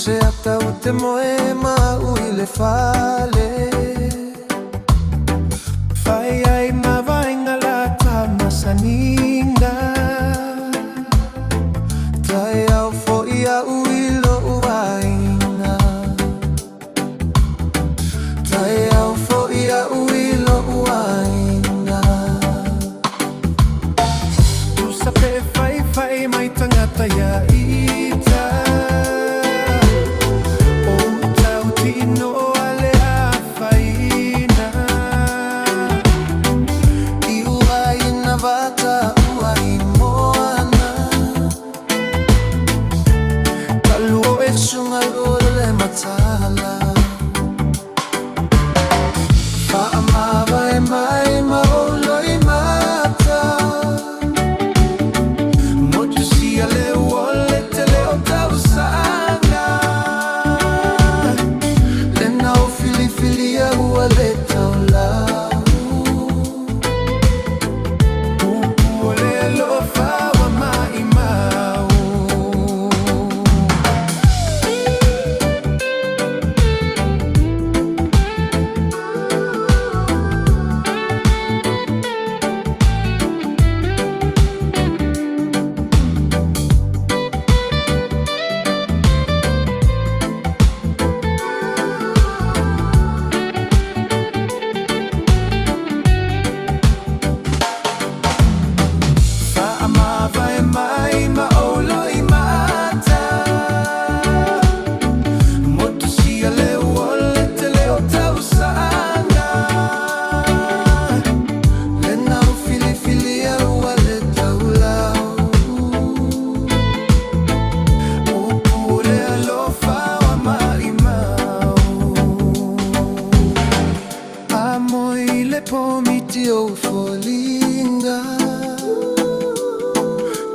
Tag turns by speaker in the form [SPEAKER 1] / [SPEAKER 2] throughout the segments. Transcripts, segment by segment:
[SPEAKER 1] Seata o te moe mau I le whale. Whai ai mawainga la ta masaninga. Tai au fo I au I lo uaina. Tai au fo I au I lo uaina. Tu sape whai whai mai tangata ia ita. O folinga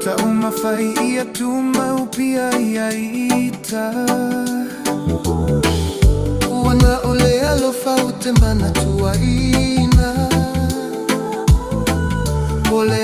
[SPEAKER 1] ta uma fai ia tu mau pia ia ita. Wana ole alofa ute mana tua ina. Ole